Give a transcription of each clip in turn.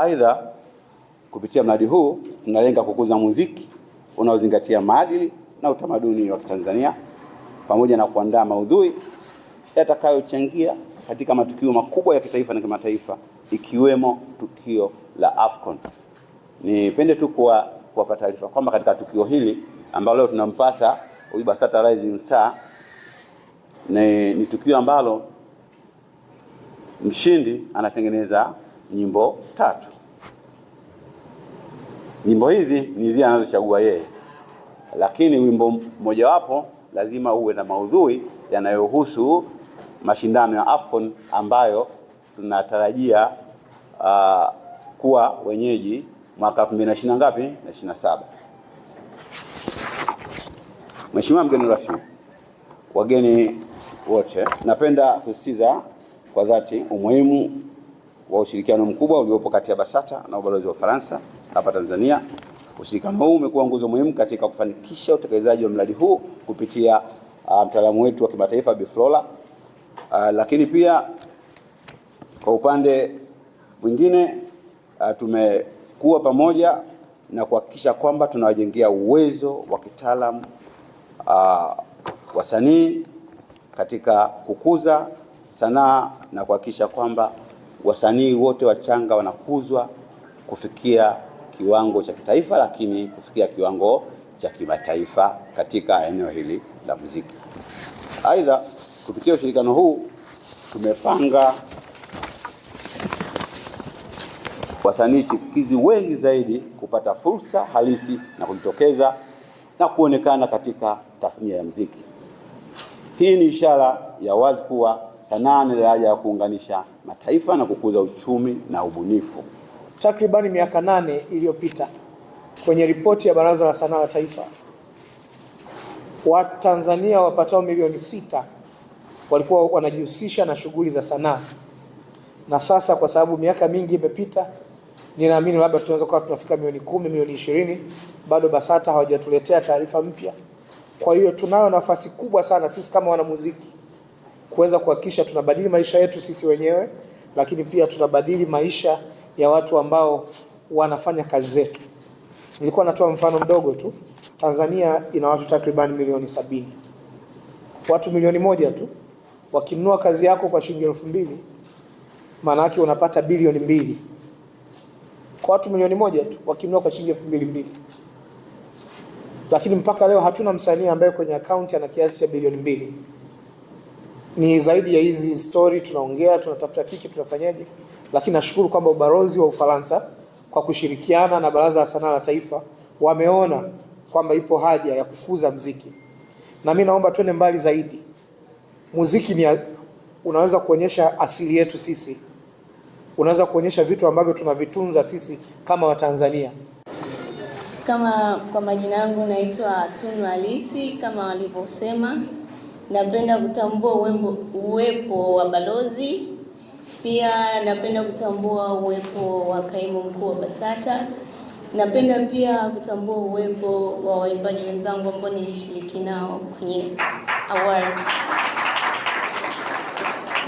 Aidha, kupitia mradi huu tunalenga kukuza muziki unaozingatia maadili na utamaduni wa Tanzania pamoja na kuandaa maudhui yatakayochangia katika matukio makubwa ya kitaifa na kimataifa ikiwemo tukio la AFCON. Nipende tu kuwapa taarifa kwamba katika tukio hili ambalo leo tunampata huyu BASATA Rising Star ni tukio ambalo mshindi anatengeneza nyimbo 3. Nyimbo hizi ni zile anazochagua yeye, lakini wimbo mmojawapo lazima uwe na maudhui yanayohusu mashindano ya AFCON ambayo tunatarajia kuwa wenyeji mwaka 2027. Mheshimiwa mgeni rasmi, wageni wote, napenda kusisitiza kwa dhati umuhimu wa ushirikiano mkubwa uliopo kati ya BASATA na ubalozi wa Ufaransa hapa Tanzania. Ushirikiano huu umekuwa nguzo muhimu katika kufanikisha utekelezaji wa mradi huu kupitia mtaalamu wetu wa kimataifa Bi Flora. Lakini pia kwa upande mwingine tumekuwa pamoja na kuhakikisha kwamba tunawajengea uwezo wa kitaalamu wasanii katika kukuza sanaa na kuhakikisha kwamba wasanii wote wachanga wanakuzwa kufikia kiwango cha kitaifa, lakini kufikia kiwango cha kimataifa katika eneo hili la muziki. Aidha, kupitia ushirikiano huu tumepanga wasanii chipukizi wengi zaidi kupata fursa halisi na kujitokeza na kuonekana katika tasnia ya muziki. Hii ni ishara ya wazi kuwa sanaa ni daraja ya kuunganisha mataifa na kukuza uchumi na ubunifu. Takribani miaka 8 iliyopita, kwenye ripoti ya Baraza la Sanaa la Taifa, Watanzania wapatao milioni 6 walikuwa wanajihusisha na shughuli za sanaa. Na sasa kwa sababu miaka mingi imepita, ninaamini labda tunaweza kuwa tunafika milioni 10, milioni 20. Bado BASATA hawajatuletea taarifa mpya. Kwa hiyo tunayo nafasi kubwa sana sisi kama wanamuziki kuweza kuhakikisha tunabadili maisha yetu sisi wenyewe, lakini pia tunabadili maisha ya watu ambao wanafanya kazi zetu. Nilikuwa natoa mfano mdogo tu. Tanzania ina watu takriban milioni 70. Watu milioni 1 tu wakinunua kazi yako kwa shilingi 2,000, maana yake unapata bilioni 2. Kwa watu milioni 1 tu wakinunua kwa shilingi 2,000. Lakini mpaka leo hatuna msanii ambaye kwenye account ana kiasi cha bilioni 2. Ni zaidi ya hizi story tunaongea, tunatafuta kiki, tunafanyaje. Lakini nashukuru kwamba ubalozi wa Ufaransa kwa kushirikiana na Baraza la Sanaa la Taifa wameona kwamba ipo haja ya kukuza muziki. Na mimi naomba twende mbali zaidi. Muziki unaweza kuonyesha asili yetu sisi. Unaweza kuonyesha vitu ambavyo tunavitunza sisi kama Watanzania. Kwa majina yangu naitwa Tunu Halisi, kama walivyosema. Napenda kutambua uwepo wa balozi. Pia napenda kutambua uwepo wa kaimu mkuu wa BASATA. Napenda pia kutambua uwepo wa waimbaji wenzangu ambao nilishiriki nao kwenye award.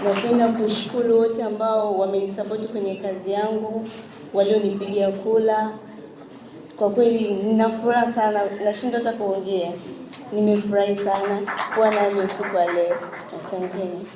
Napenda kushukuru wote ambao wamenisupport kwenye kazi yangu, walionipigia kula. Kwa kweli nina furaha sana, nashindwa hata kuongea. Nimefurahi sana kuwa nanyi usiku wa leo. Asanteni.